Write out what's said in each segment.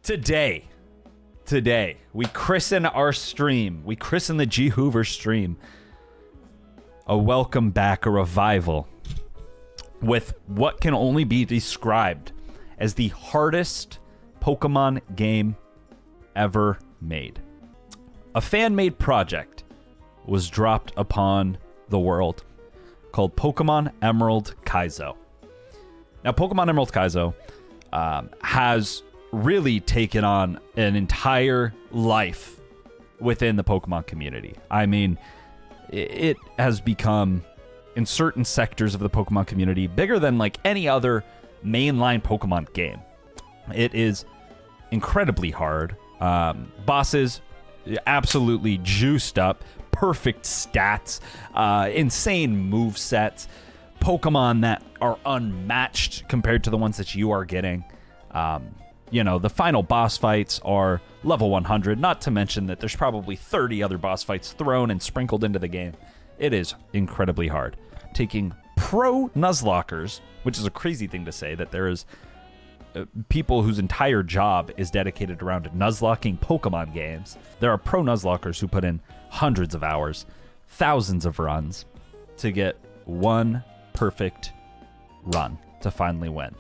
Today, we christen our stream. We christen the GHoover stream. A welcome back, a revival, with what can only be described as the hardest Pokemon game ever made. A fan-made project was dropped upon the world called Pokemon Emerald Kaizo. Now, Pokemon Emerald Kaizo has really taken on an entire life within the Pokemon community. I mean, it has become, in certain sectors of the Pokemon community, bigger than like any other mainline Pokemon game. It is incredibly hard. Bosses absolutely juiced up, perfect stats, insane movesets, Pokemon that are unmatched compared to the ones that you are getting. You know, the final boss fights are level 100, not to mention that there's probably 30 other boss fights thrown and sprinkled into the game. It is incredibly hard. Taking pro nuzlockers, which is a crazy thing to say, that there is people whose entire job is dedicated around nuzlocking Pokemon games. There are pro nuzlockers who put in hundreds of hours, thousands of runs to get one perfect run to finally win.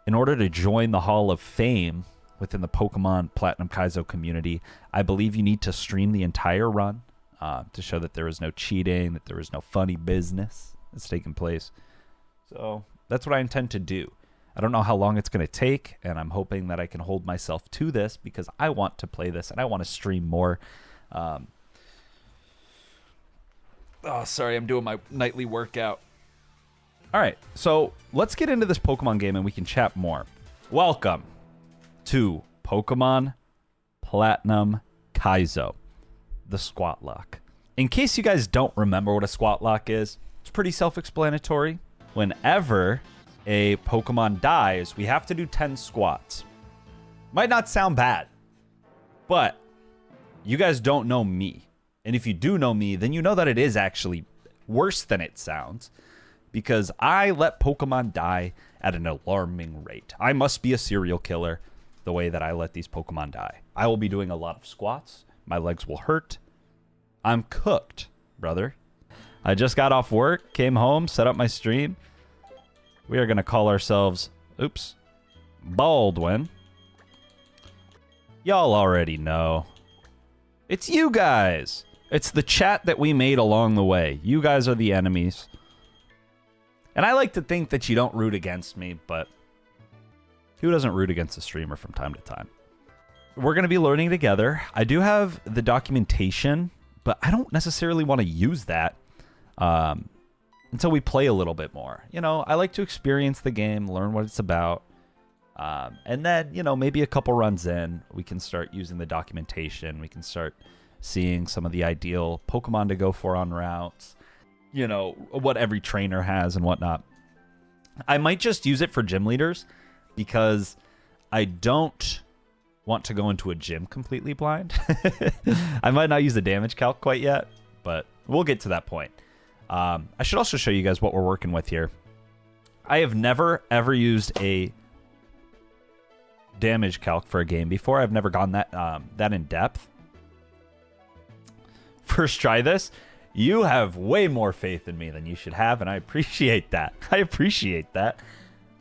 In order to join the Hall of Fame within the Pokemon Platinum Kaizo community, I believe you need to stream the entire run to show that there is no cheating, that there is no funny business that's taking place. So that's what I intend to do. I don't know how long it's going to take, and I'm hoping that I can hold myself to this because I want to play this and I want to stream more. Oh, sorry, I'm doing my nightly workout. All right, so let's get into this Pokemon game and we can chat more. Welcome to Pokemon Platinum Kaizo, the Squatlocke. In case you guys don't remember what a Squatlocke is, it's pretty self-explanatory. Whenever a Pokemon dies, we have to do 10 squats. Might not sound bad, but you guys don't know me. And if you do know me, then you know that it is actually worse than it sounds, because I let Pokemon die at an alarming rate. I must be a serial killer the way that I let these Pokemon die. I will be doing a lot of squats. My legs will hurt. I'm cooked, brother. I just got off work, came home, set up my stream. We are going to call ourselves, Baldwin. Y'all already know. It's you guys. It's the chat that we made along the way. You guys are the enemies. And I like to think that you don't root against me, but who doesn't root against a streamer from time to time? We're going to be learning together. I do have the documentation, but I don't necessarily want to use that until we play a little bit more. You know, I like to experience the game, learn what it's about. And then, you know, maybe a couple runs in, we can start using the documentation. We can start seeing some of the ideal Pokemon to go for on routes. You know, what every trainer has and whatnot. I might just use it for gym leaders because I don't want to go into a gym completely blind. I might not use the damage calc quite yet, but we'll get to that point. I should also show you guys what we're working with here. I have never, ever used a damage calc for a game before. I've never gone that in depth. First try this. You have way more faith in me than you should have, and I appreciate that. I appreciate that.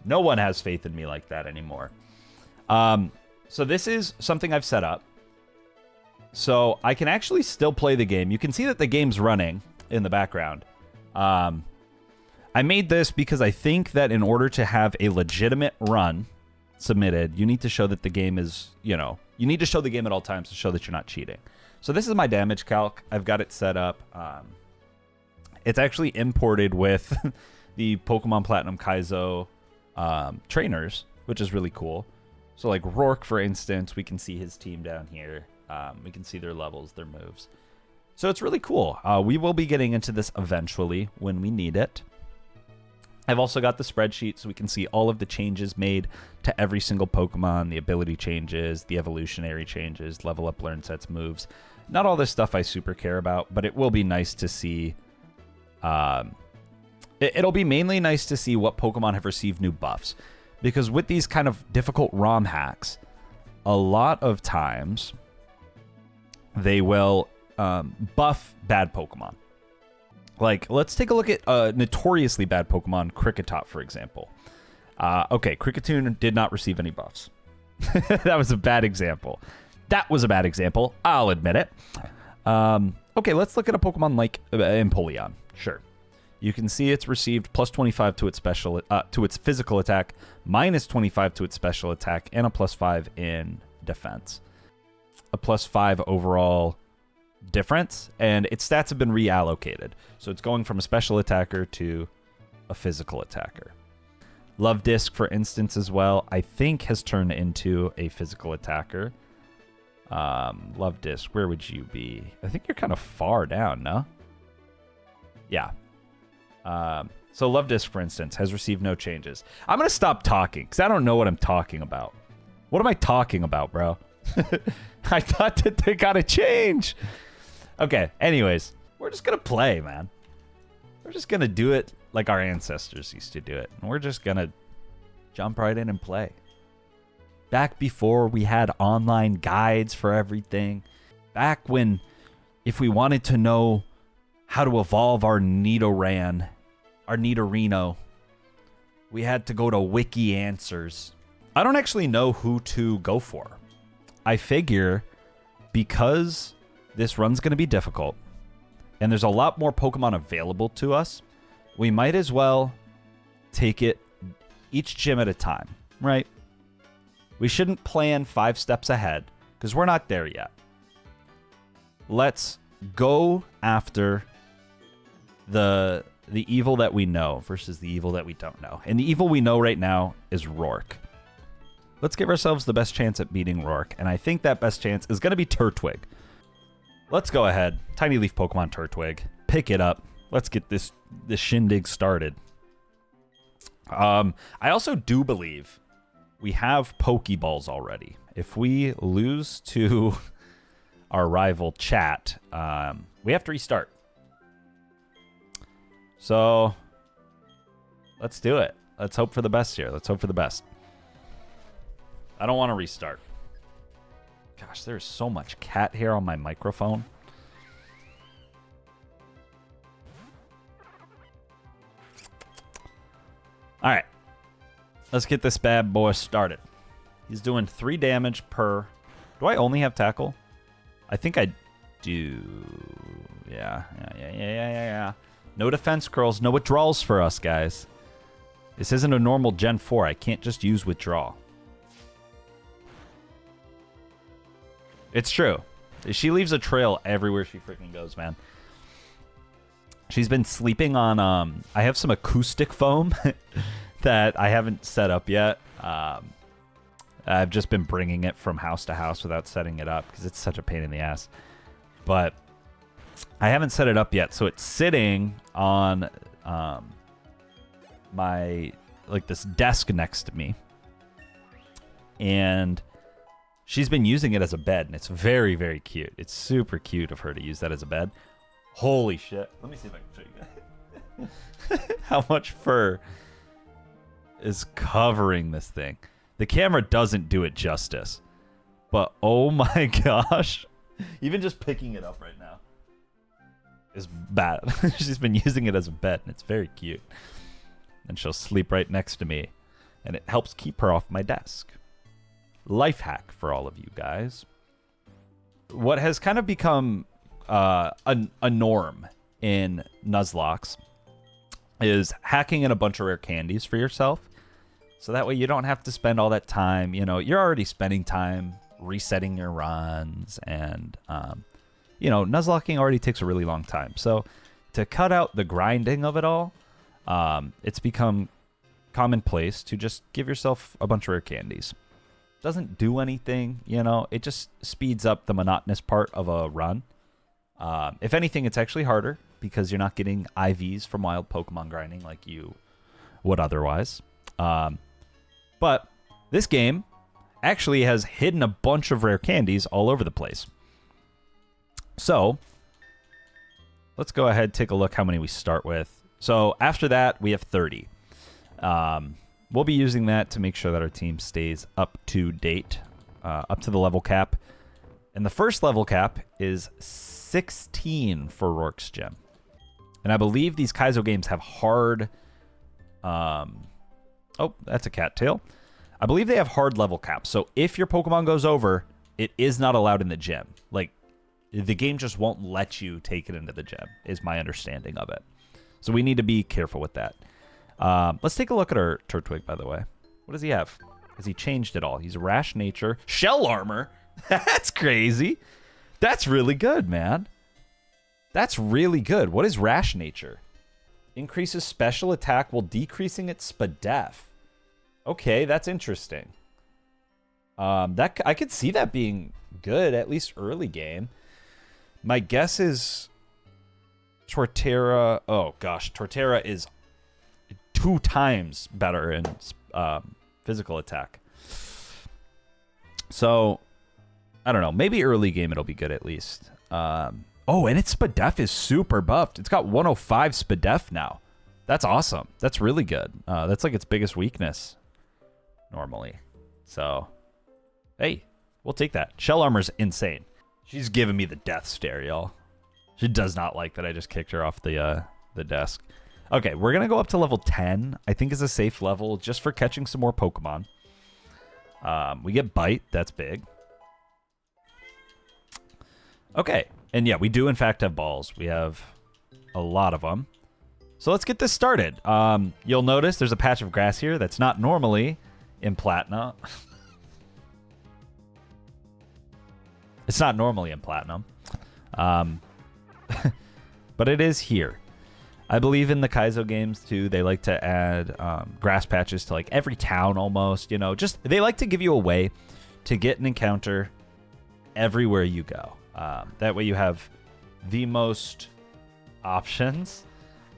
No one has faith in me like that anymore. So this is something I've set up. So I can actually still play the game. You can see that the game's running in the background. I made this because I think that in order to have a legitimate run submitted, you need to show that the game is, you know, you need to show the game at all times to show that you're not cheating. So this is my damage calc. I've got it set up. It's actually imported with the Pokemon Platinum Kaizo trainers, which is really cool. So like Rourke, for instance, we can see his team down here. We can see their levels, their moves. So it's really cool. We will be getting into this eventually when we need it. I've also got the spreadsheet so we can see all of the changes made to every single Pokemon, the ability changes, the evolutionary changes, level up, learn sets, moves. Not all this stuff I super care about, but it will be nice to see. It'll be mainly nice to see what Pokemon have received new buffs. Because with these kind of difficult ROM hacks, a lot of times they will buff bad Pokemon. Like, let's take a look at notoriously bad Pokemon, Kricketot, for example. Okay, Kricketune did not receive any buffs. That was a bad example. That was a bad example. I'll admit it. Okay, let's look at a Pokemon like Empoleon. Sure. You can see it's received plus 25 to its physical attack, minus 25 to its special attack, and a plus 5 in defense. A plus 5 overall difference, and its stats have been reallocated. So it's going from a special attacker to a physical attacker. Love Disc, for instance, as well, I think has turned into a physical attacker. Love Disc, where would you be? I think you're kind of far down, no? Yeah. So Love Disc, for instance, has received no changes. I'm going to stop talking because I don't know what I'm talking about. What am I talking about, bro? I thought that they got to change. Okay, anyways, we're just going to play, man. We're just going to do it like our ancestors used to do it. And we're just going to jump right in and play. Back before we had online guides for everything. Back when, if we wanted to know how to evolve our Nidoran, our Nidorino, we had to go to Wiki Answers. I don't actually know who to go for. I figure because this run's going to be difficult and there's a lot more Pokemon available to us, we might as well take it each gym at a time, right? We shouldn't plan 5 steps ahead because we're not there yet. Let's go after the evil that we know versus the evil that we don't know. And the evil we know right now is Rourke. Let's give ourselves the best chance at beating Rourke. And I think that best chance is going to be Turtwig. Let's go ahead. Tiny Leaf Pokemon Turtwig. Pick it up. Let's get this shindig started. I also do believe we have Pokeballs already. If we lose to our rival chat, we have to restart. So let's do it. Let's hope for the best here. Let's hope for the best. I don't want to restart. Gosh, there's so much cat hair on my microphone. All right. Let's get this bad boy started. He's doing 3 damage per... Do I only have tackle? I think I do. Yeah. No defense curls, no withdrawals for us, guys. This isn't a normal Gen 4. I can't just use withdraw. It's true. She leaves a trail everywhere she freaking goes, man. She's been sleeping on... I have some acoustic foam that I haven't set up yet. I've just been bringing it from house to house without setting it up because it's such a pain in the ass. But I haven't set it up yet, so it's sitting on my this desk next to me, and she's been using it as a bed, and it's very, very cute. It's super cute of her to use that as a bed. Holy shit! Let me see if I can show you guys how much fur is covering this thing. The camera doesn't do it justice, but oh my gosh, even just picking it up right now is bad. She's been using it as a bed, and it's very cute. And she'll sleep right next to me, and it helps keep her off my desk. Life hack for all of you guys. What has kind of become a norm in Nuzlocke is hacking in a bunch of rare candies for yourself. So that way you don't have to spend all that time. You know, you're already spending time resetting your runs, and Nuzlocking already takes a really long time. So to cut out the grinding of it all, it's become commonplace to just give yourself a bunch of rare candies. Doesn't do anything, it just speeds up the monotonous part of a run. If anything, it's actually harder because you're not getting IVs from wild Pokemon grinding like you would otherwise. But this game actually has hidden a bunch of rare candies all over the place. So let's go ahead and take a look how many we start with. So after that, we have 30. We'll be using that to make sure that our team stays up to date up to the level cap. And the first level cap is 16 for Rourke's Gym. And I believe these Kaizo games have hard... oh, that's a cattail. I believe they have hard level caps. So if your Pokemon goes over, it is not allowed in the gym. Like, the game just won't let you take it into the gym, is my understanding of it. So we need to be careful with that. Let's take a look at our Turtwig, by the way. What does he have? Has he changed at all? He's Rash Nature. Shell Armor? That's crazy. That's really good, man. That's really good. What is Rash Nature? Increases special attack while decreasing its SPDEF. Okay, that's interesting. I could see that being good, at least early game. My guess is Torterra. Oh gosh, Torterra is 2 times better in physical attack. So I don't know. Maybe early game it'll be good at least. Oh, and its SPDEF is super buffed. It's got 105 SPDEF now. That's awesome. That's really good. That's like its biggest weakness normally. So, hey, we'll take that. Shell Armor's insane. She's giving me the death stare, y'all. She does not like that I just kicked her off the desk. Okay, we're going to go up to level 10. I think is a safe level just for catching some more Pokemon. We get Bite. That's big. Okay. And yeah, we do in fact have balls. We have a lot of them. So let's get this started. You'll notice there's a patch of grass here that's not normally in Platinum. It's not normally in Platinum. But it is here. I believe in the Kaizo games too, they like to add grass patches to like every town almost, you know, just they like to give you a way to get an encounter everywhere you go. That way you have the most options.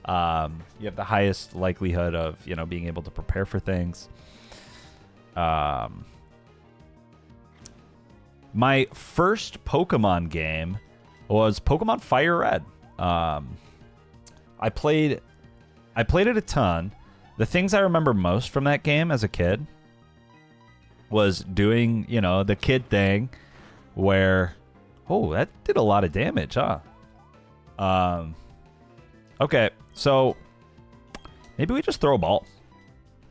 You have the highest likelihood of, you know, being able to prepare for things. My first Pokemon game was Pokemon Fire Red. I played it a ton. The things I remember most from that game as a kid was doing, you know, the kid thing where, oh, that did a lot of damage, huh? Okay, so maybe we just throw a ball.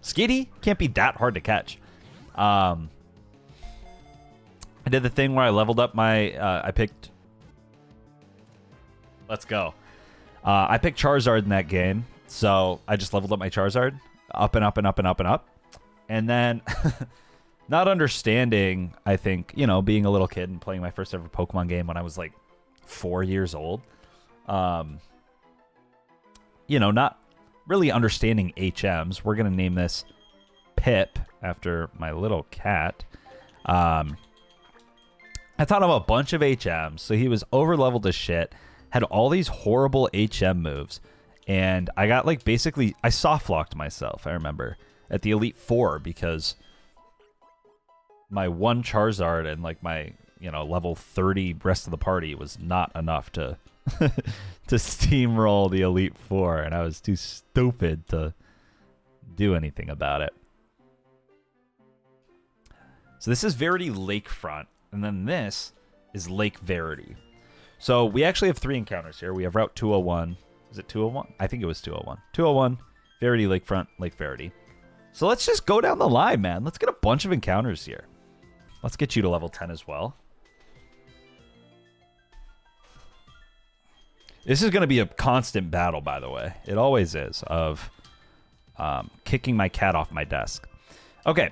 Skitty can't be that hard to catch. I did the thing where I leveled up my, I picked, let's go. I picked Charizard in that game, so I just leveled up my Charizard, up and up and up and up and up. And then, not understanding, I think, you know, being a little kid and playing my first ever Pokemon game when I was like 4 years old, you know, not really understanding HMs. We're going to name this Pip after my little cat. I taught him a bunch of HMs, so he was over-leveled as shit, had all these horrible HM moves, and I got, like, basically, I soft-locked myself, I remember, at the Elite Four, because my one Charizard and, like, my, you know, level 30 rest of the party was not enough to to steamroll the Elite Four, and I was too stupid to do anything about it. So this is Verity Lakefront, and then this is Lake Verity. So we actually have 3 encounters here. We have Route 201. Is it 201? I think it was 201. 201, Verity Lakefront, Lake Verity. So let's just go down the line, man. Let's get a bunch of encounters here. Let's get you to level 10 as well. This is going to be a constant battle, by the way. It always is, of kicking my cat off my desk. Okay.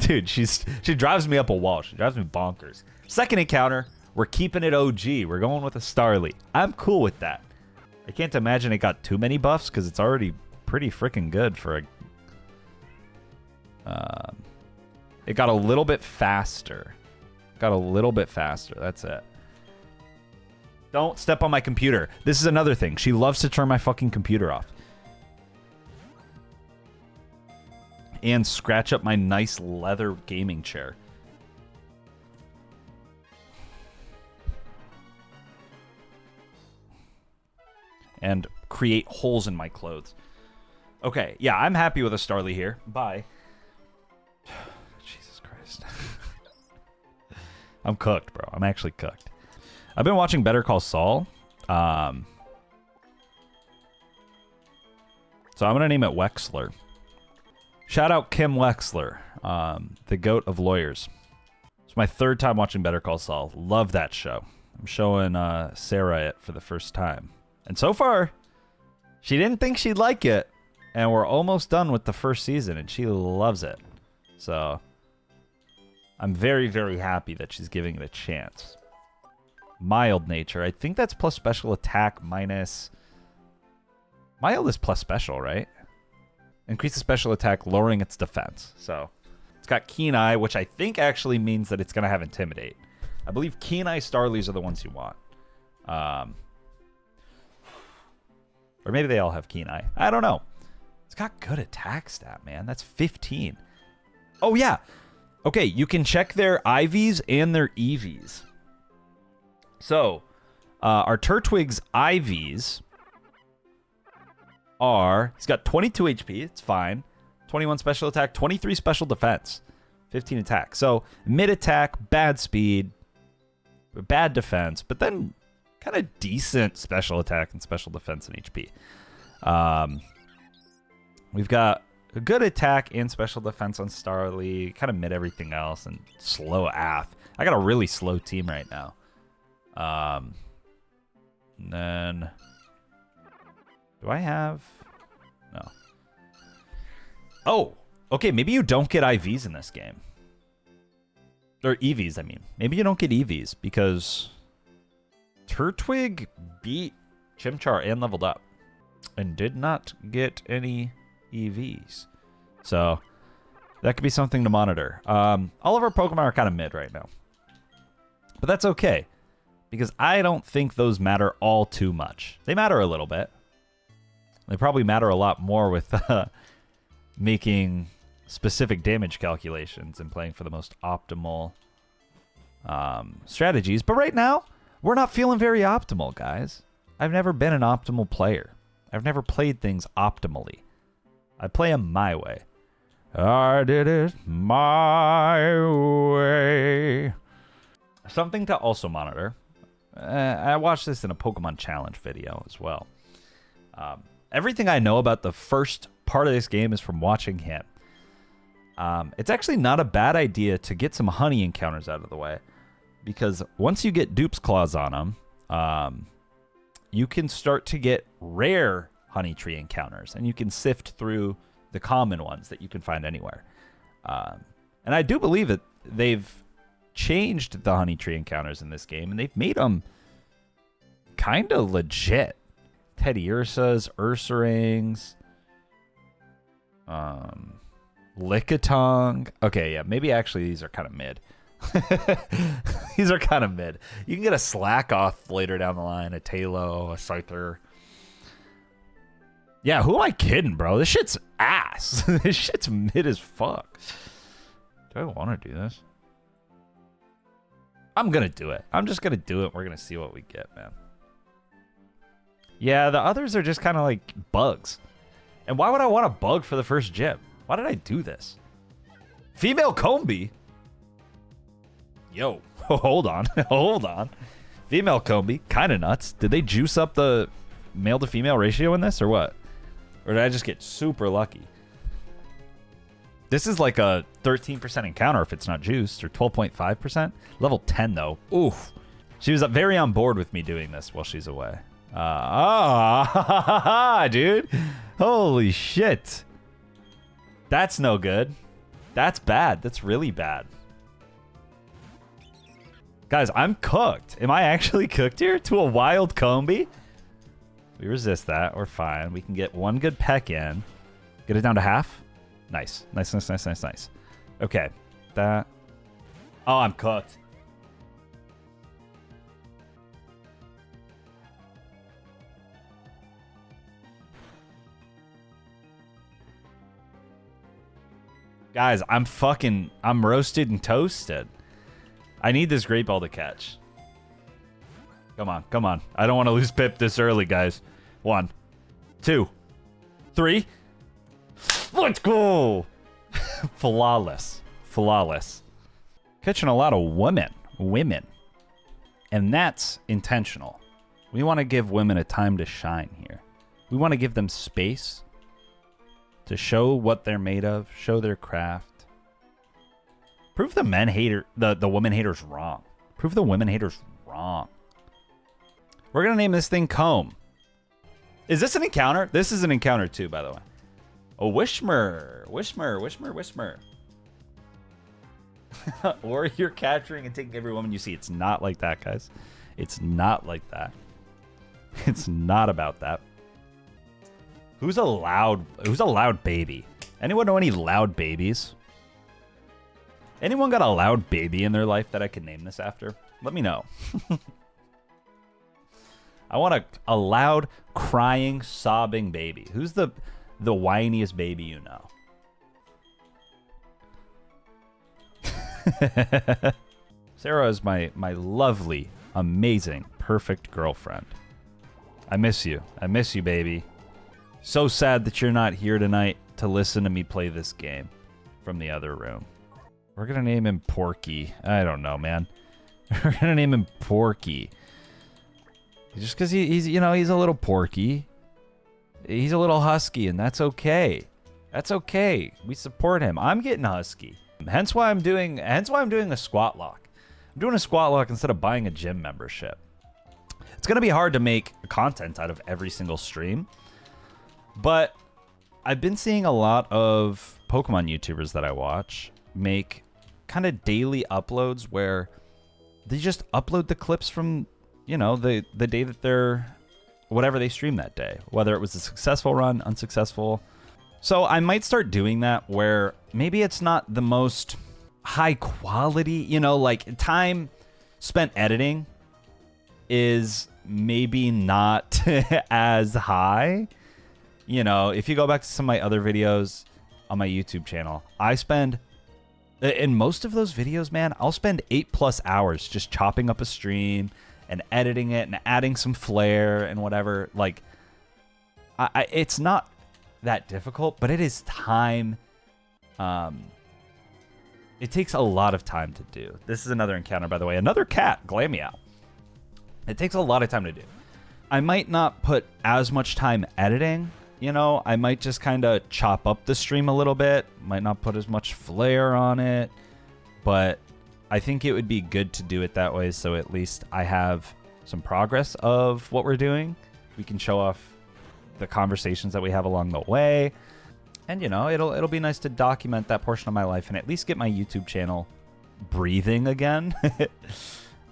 Dude, she drives me up a wall. She drives me bonkers. Second encounter, we're keeping it OG. We're going with a Starly. I'm cool with that. I can't imagine it got too many buffs because it's already pretty freaking good for a... it got a little bit faster. Got a little bit faster. That's it. Don't step on my computer. This is another thing. She loves to turn my fucking computer off. And scratch up my nice leather gaming chair. And create holes in my clothes. Okay, yeah, I'm happy with a Starly here. Bye. Jesus Christ. I'm cooked, bro. I'm actually cooked. I've been watching Better Call Saul. So I'm going to name it Wexler. Shout out Kim Wexler, the goat of lawyers. It's my third time watching Better Call Saul. Love that show. I'm showing Sarah it for the first time. And so far, she didn't think she'd like it. And we're almost done with the first season, and she loves it. So I'm very, very happy that she's giving it a chance. Mild nature. I think that's plus special attack minus... Mild is plus special, right? Increases special attack, lowering its defense. So it's got Keen Eye, which I think actually means that it's going to have Intimidate. I believe Keen Eye Starlies are the ones you want. Or maybe they all have Keen Eye. I don't know. It's got good attack stat, man. That's 15. Oh, yeah. Okay, you can check their IVs and their EVs. So, our Turtwig's IVs are... He's got 22 HP. It's fine. 21 special attack, 23 special defense, 15 attack. So, mid-attack, bad speed, bad defense, but then kind of decent special attack and special defense and HP. We've got a good attack and special defense on Starly, kind of mid everything else, and slow Ath. I got a really slow team right now. And then... Do I have... No. Oh! Okay, maybe you don't get IVs in this game. Or EVs, I mean. Maybe you don't get EVs, because... Turtwig beat Chimchar and leveled up. And did not get any EVs. So, that could be something to monitor. All of our Pokemon are kind of mid right now. But that's okay. Because I don't think those matter all too much. They matter a little bit. They probably matter a lot more with making specific damage calculations and playing for the most optimal strategies. But right now, we're not feeling very optimal, guys. I've never been an optimal player. I've never played things optimally. I play them my way. I did it my way. Something to also monitor. I watched this in a Pokemon Challenge video as well. Everything I know about the first part of this game is from watching him. It's actually not a bad idea to get some honey encounters out of the way. Because once you get Dupe's Claws on them, you can start to get rare honey tree encounters. And you can sift through the common ones that you can find anywhere. And I do believe that they've changed the honey tree encounters in this game. And they've made them kind of legit. Teddy Ursas, Ursarangs, Lickitung. Okay, yeah, maybe actually these are kind of mid. These are kind of mid. You can get a Slackoth later down the line, a Talo, a Scyther. Yeah, who am I kidding, bro? This shit's ass. This shit's mid as fuck. Do I want to do this? I'm going to do it. I'm just going to do it. We're going to see what we get, man. Yeah, the others are just kind of like bugs. And why would I want a bug for the first gym? Why did I do this? Female Combi? Yo, hold on. Hold on. Female Combi, kind of nuts. Did they juice up the male to female ratio in this or what? Or did I just get super lucky? This is like a 13% encounter if it's not juiced, or 12.5%. Level 10, though. Oof. She was very on board with me doing this while she's away. Dude. Holy shit. That's no good. That's bad. That's really bad. Guys, I'm cooked. Am I actually cooked here to a wild Combi? We resist that. We're fine. We can get one good peck in. Get it down to half. Nice. Nice, nice, nice, nice, nice. Okay. That. Oh, I'm cooked. Guys, I'm roasted and toasted. I need this Great Ball to catch. Come on, come on. I don't want to lose Pip this early, guys. 1, 2, 3. Let's go. Flawless. Flawless. Catching a lot of women. And that's intentional. We want to give women a time to shine here. We want to give them space to show what they're made of, show their craft. Prove the woman haters wrong. Prove the women haters wrong. We're going to name this thing Comb. Is this an encounter? This is an encounter too, by the way. Oh, Wishmer. Or you're capturing and taking every woman you see. It's not like that, guys. It's not like that. It's not about that. Who's a loud baby? Anyone know any loud babies? Anyone got a loud baby in their life that I could name this after? Let me know. I want a loud, crying, sobbing baby. Who's the whiniest baby you know? Sarah is my lovely, amazing, perfect girlfriend. I miss you. I miss you, baby. So sad that you're not here tonight to listen to me play this game from the other room. We're going to name him Porky. I don't know, man. We're going to name him Porky. Just because he's a little porky. He's a little husky, and that's okay. That's okay. We support him. I'm getting husky. Hence why I'm doing the Squatlocke. I'm doing a Squatlocke instead of buying a gym membership. It's going to be hard to make content out of every single stream. But I've been seeing a lot of Pokemon YouTubers that I watch make kind of daily uploads where they just upload the clips from, the day that they're, whatever they stream that day, whether it was a successful run, unsuccessful. So I might start doing that where maybe it's not the most high quality, like time spent editing is maybe not as high. If you go back to some of my other videos on my YouTube channel, I spend, in most of those videos, man, I'll spend 8+ hours just chopping up a stream and editing it and adding some flair and whatever. Like, it's not that difficult, but it is time. It takes a lot of time to do. This is another encounter, by the way. Another cat, Glameow. It takes a lot of time to do. I might not put as much time editing. I might just kind of chop up the stream a little bit. Might not put as much flair on it. But I think it would be good to do it that way, so at least I have some progress of what we're doing. We can show off the conversations that we have along the way. And, it'll be nice to document that portion of my life and at least get my YouTube channel breathing again.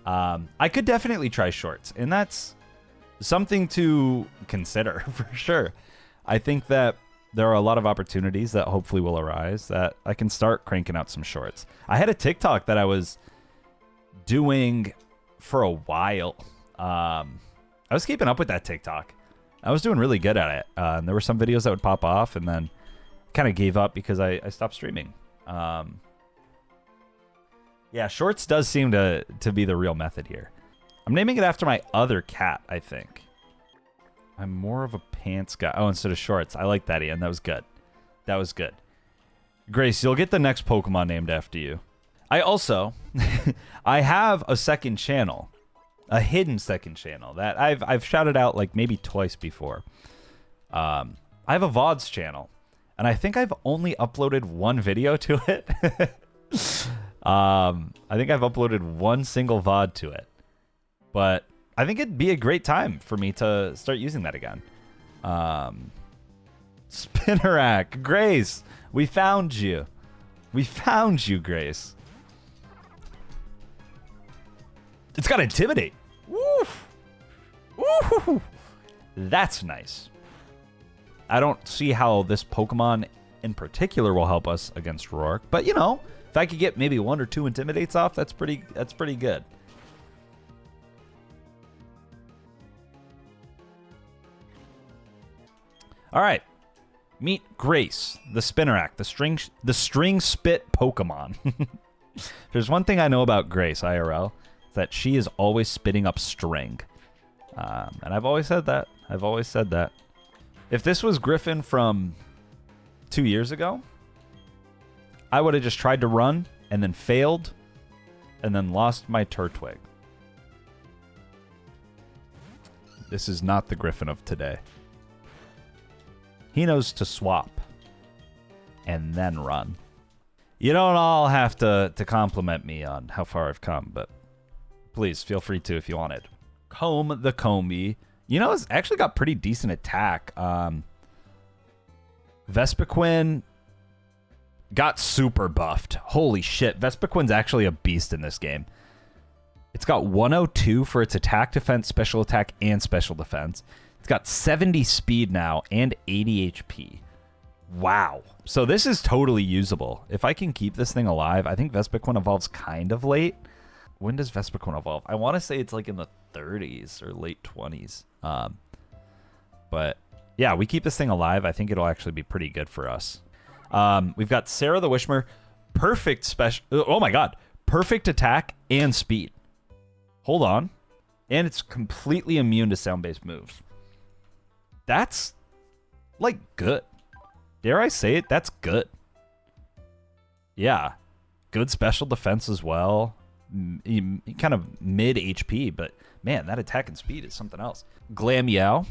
I could definitely try shorts, and that's something to consider for sure. I think that there are a lot of opportunities that hopefully will arise that I can start cranking out some shorts. I had a TikTok that I was doing for a while. I was keeping up with that TikTok. I was doing really good at it. And there were some videos that would pop off and then kind of gave up because I stopped streaming. Yeah, shorts does seem to be the real method here. I'm naming it after my other cat, I think. I'm more of a pants guy. Oh, instead of shorts. I like that, Ian. That was good. That was good. Grace, you'll get the next Pokemon named after you. I also, I have a second channel, a hidden second channel that I've shouted out like maybe twice before. I have a VODs channel, and I think I've only uploaded one video to it. I think I've uploaded one single VOD to it, but I think it'd be a great time for me to start using that again. Spinnerack, Grace, we found you. We found you, Grace. It's got Intimidate. Woof. Woo. That's nice. I don't see how this Pokemon in particular will help us against Roark, but if I could get maybe 1 or 2 Intimidates off, that's pretty good. All right, meet Grace, the Spinnerack, the string spit Pokemon. There's one thing I know about Grace IRL, it's that she is always spitting up string, and I've always said that. If this was Griffin from 2 years ago, I would have just tried to run and then failed and then lost my Turtwig. This is not the Griffin of today. He knows to swap and then run. You don't all have to compliment me on how far I've come, but please feel free to if you wanted. Comb the Combi. You know, it's actually got pretty decent attack. Vespiquen got super buffed. Holy shit. Vespiquen's actually a beast in this game. It's got 102 for its attack, defense, special attack, and special defense. It's got 70 speed now and 80 HP. Wow. So this is totally usable. If I can keep this thing alive, I think Vespiquen evolves kind of late. When does Vespiquen evolve? I want to say it's like in the 30s or late 20s. But yeah, we keep this thing alive. I think it'll actually be pretty good for us. We've got Sarah the Wishmer. Perfect special. Oh my God. Perfect attack and speed. Hold on. And it's completely immune to sound-based moves. That's like good. Dare I say it? That's good. Yeah. Good special defense as well. Kind of mid HP, but man, that attack and speed is something else. Glameow.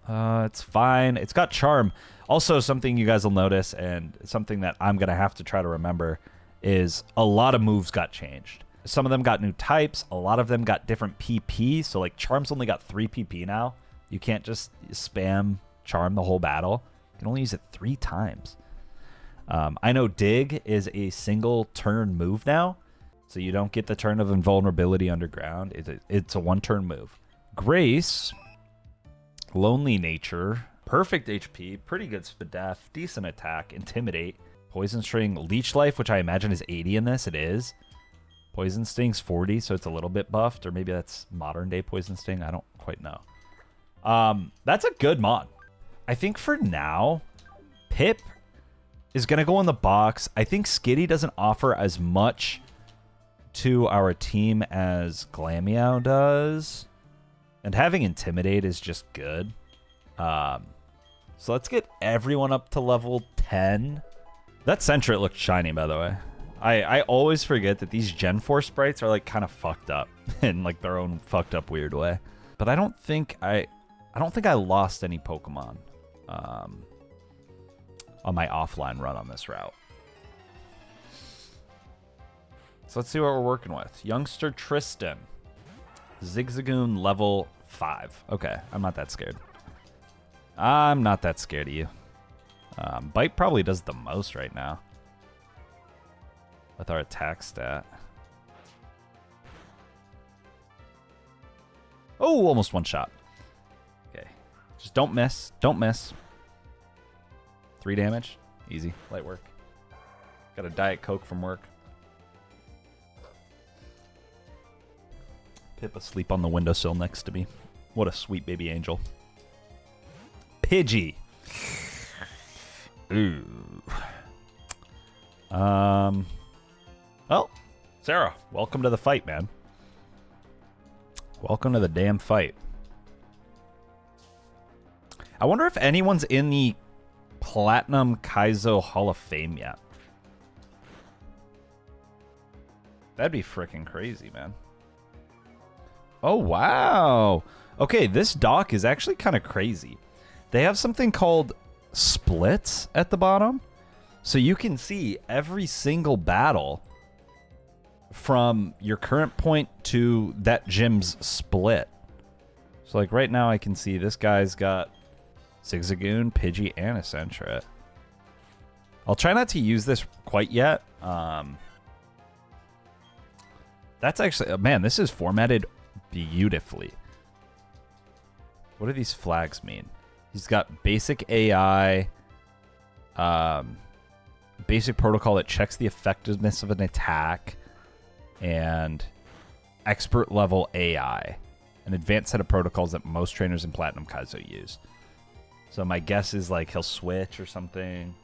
It's fine. It's got charm. Also, something you guys will notice, and something that I'm going to have to try to remember, is a lot of moves got changed. Some of them got new types. A lot of them got different PP. So, like, Charm's only got 3 PP now. You can't just spam Charm the whole battle. You can only use it 3 times. I know Dig is a single turn move now, so you don't get the turn of invulnerability underground. It's a 1-turn move. Grace, Lonely Nature, perfect HP, pretty good Spadef, decent attack, Intimidate, Poison String, Leech Life, which I imagine is 80 in this. It is. Poison Sting's 40, so it's a little bit buffed, or maybe that's modern day Poison Sting. I don't quite know. That's a good mod. I think for now, Pip is going to go in the box. I think Skitty doesn't offer as much to our team as Glameow does. And having Intimidate is just good. So let's get everyone up to level 10. That Sentret looked shiny, by the way. I always forget that these Gen 4 sprites are like kind of fucked up in like their own fucked up weird way. But I don't think I lost any Pokemon on my offline run on this route. So let's see what we're working with. Youngster Tristan. Zigzagoon level 5. Okay, I'm not that scared. I'm not that scared of you. Bite probably does the most right now with our attack stat. Oh, almost one shot. Okay, just don't miss. Don't miss. 3 damage. Easy. Light work. Got a Diet Coke from work. Pip asleep on the windowsill next to me. What a sweet baby angel. Pidgey. Ooh. Well, Sarah, welcome to the fight, man. Welcome to the damn fight. I wonder if anyone's in the Platinum Kaizo Hall of Fame yet. That'd be freaking crazy, man. Oh, wow. Okay, this dock is actually kind of crazy. They have something called splits at the bottom. So you can see every single battle from your current point to that gym's split. So like right now I can see this guy's got Zigzagoon, Pidgey, and a Sentret. I'll try not to use this quite yet. That's actually... Man, this is formatted beautifully. What do these flags mean? He's got basic AI, basic protocol that checks the effectiveness of an attack, and expert level AI, an advanced set of protocols that most trainers in Platinum Kaizo use. So my guess is like he'll switch or something.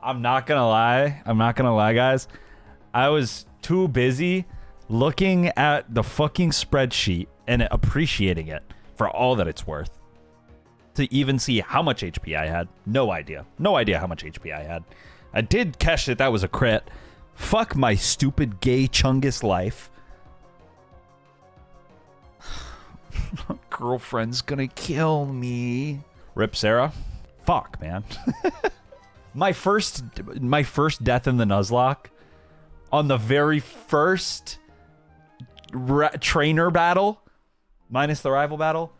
I'm not gonna lie, guys. I was too busy looking at the fucking spreadsheet and appreciating it for all that it's worth. To even see how much HP I had. No idea. No idea how much HP I had. I did catch that was a crit. Fuck my stupid gay chungus life. Girlfriend's gonna kill me. Rip Sarah. Fuck, man. my first death in the nuzlocke on the very first trainer battle, minus the rival battle.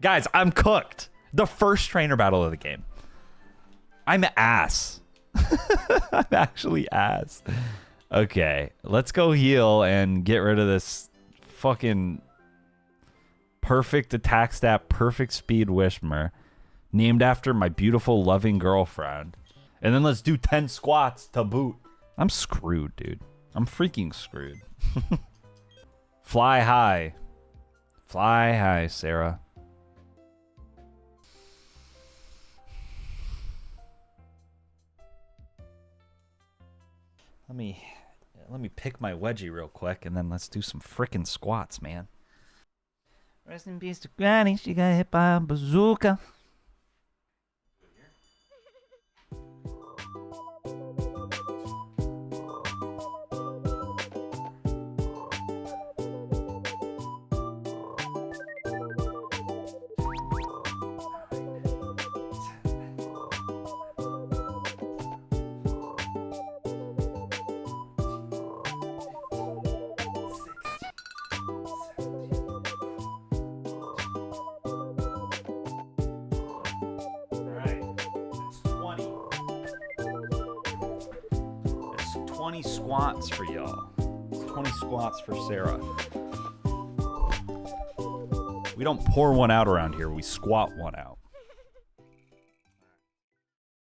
Guys, I'm cooked. The first trainer battle of the game. I'm ass. I'm actually ass. Okay, let's go heal and get rid of this fucking perfect attack stat, perfect speed Wishmer, named after my beautiful, loving girlfriend. And then let's do 10 squats to boot. I'm screwed, dude. I'm freaking screwed. Fly high. Fly high, Sarah. Let me pick my wedgie real quick, and then let's do some frickin' squats, man. Rest in peace to Granny. She got hit by a bazooka. Squats for y'all. 20 squats for Sarah. We don't pour one out around here. We squat one out.